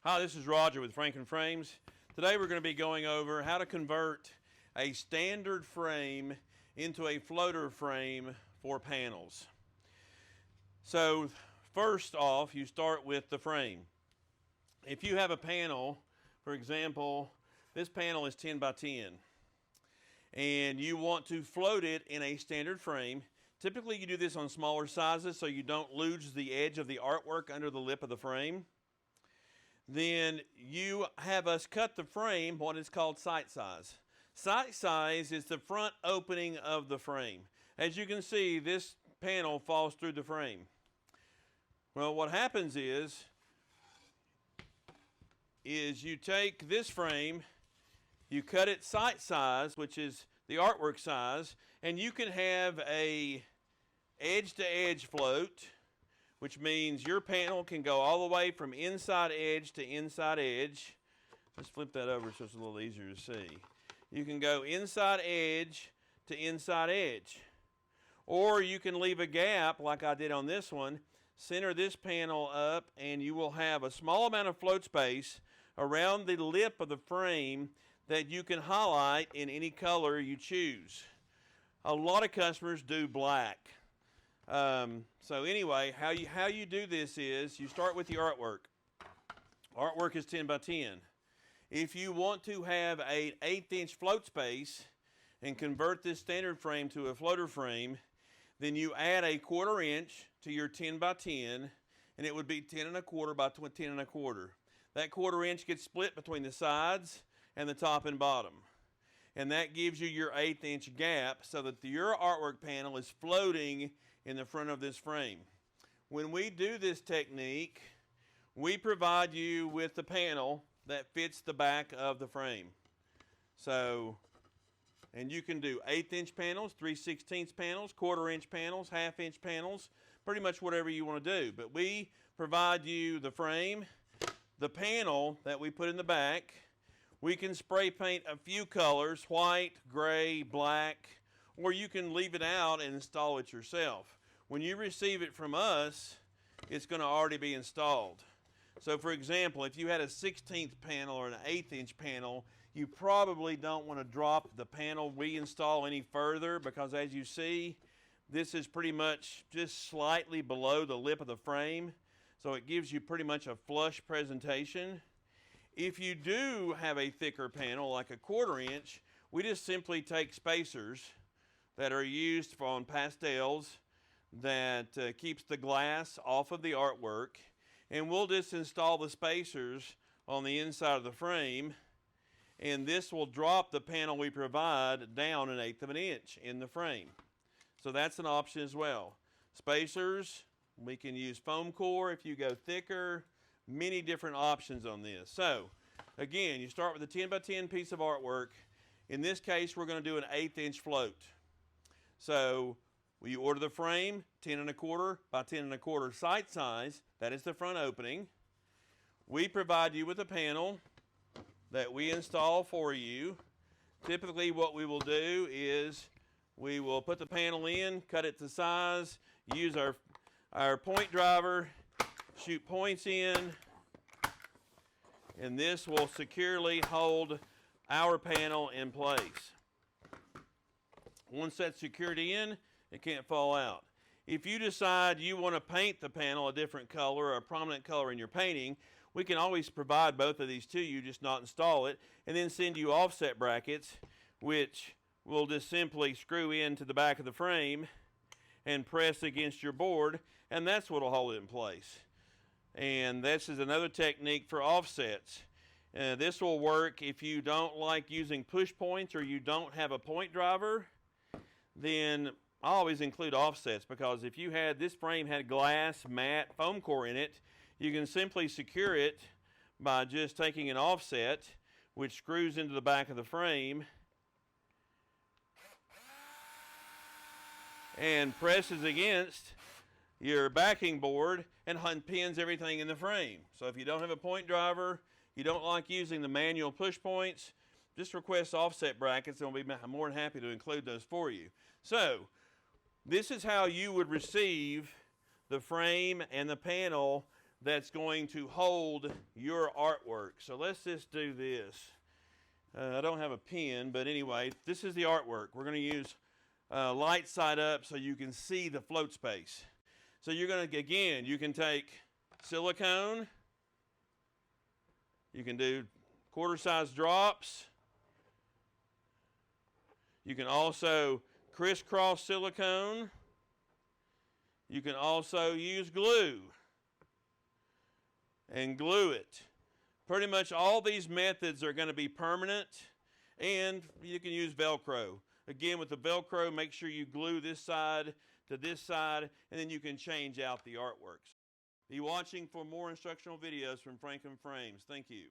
Hi, this is Roger with Franken Frames. Today we're going to be going over how to convert a standard frame into a floater frame for panels. So first off, you start with the frame. If you have a panel, for example, this panel is 10 by 10, and you want to float it in a standard frame. Typically you do this on smaller sizes so you don't lose the edge of the artwork under the lip of the frame. Then you have us cut the frame what is called sight size. Sight size is the front opening of the frame. As you can see, this panel falls through the frame. Well, what happens is you take this frame, you cut it sight size, which is the artwork size, and you can have a edge-to-edge float, which means your panel can go all the way from inside edge to inside edge. Let's flip that over so it's a little easier to see. You can go inside edge to inside edge. Or you can leave a gap like I did on this one, center this panel up, and you will have a small amount of float space around the lip of the frame that you can highlight in any color you choose. A lot of customers do black. So anyway, how you do this is you start with the artwork. Artwork is 10 by 10. If you want to have an 1/8 inch float space and convert this standard frame to a floater frame, then you add a 1/4 inch to your 10 by 10, and it would be 10 1/4 by 10 1/4. That 1/4 inch gets split between the sides and the top and bottom. And that gives you your 1/8 inch gap so that your artwork panel is floating in the front of this frame. When we do this technique, we provide you with the panel that fits the back of the frame. So, and you can do 1/8 inch panels, 3/16 panels, 1/4 inch panels, 1/2 inch panels, pretty much whatever you want to do. But we provide you the frame, the panel that we put in the back. We can spray paint a few colors, white, gray, black, or you can leave it out and install it yourself. When you receive it from us, it's going to already be installed. So for example, if you had a 1/16 panel or an 1/8 inch panel, you probably don't want to drop the panel we install any further, because as you see, this is pretty much just slightly below the lip of the frame. So it gives you pretty much a flush presentation. If you do have a thicker panel, like a 1/4 inch, we just simply take spacers that are used on pastels that keeps the glass off of the artwork, and we'll just install the spacers on the inside of the frame, and this will drop the panel we provide down 1/8 of an inch in the frame. So that's an option as well. Spacers, we can use foam core if you go thicker, many different options on this. So again, you start with a 10 by 10 piece of artwork. In this case, we're going to do an 1/8 inch float. So you order the frame, 10 1/4 by 10 1/4 sight size. That is the front opening. We provide you with a panel that we install for you. Typically what we will do is we will put the panel in, cut it to size, use our point driver, shoot points in, and this will securely hold our panel in place. Once that's secured in, it can't fall out. If you decide you want to paint the panel a different color or a prominent color in your painting, we can always provide both of these to you, just not install it, and then send you offset brackets, which will just simply screw into the back of the frame and press against your board, and that's what will hold it in place. And this is another technique for offsets. This will work if you don't like using push points or you don't have a point driver. Then I always include offsets, because if you had this frame had glass matte foam core in it, you can simply secure it by just taking an offset which screws into the back of the frame and presses against your backing board and pins everything in the frame. So if you don't have a point driver, you don't like using the manual push points, just request offset brackets and we'll be more than happy to include those for you. So this is how you would receive the frame and the panel that's going to hold your artwork. So let's just do this. I don't have a pen, but anyway, this is the artwork. We're going to use light side up so you can see the float space. So you're going to, again, you can take silicone. You can do quarter-size drops. You can also crisscross silicone. You can also use glue and glue it. Pretty much all these methods are going to be permanent, and you can use Velcro. Again, with the Velcro, make sure you glue this side to this side, and then you can change out the artworks. Be watching for more instructional videos from Franken Frames. Thank you.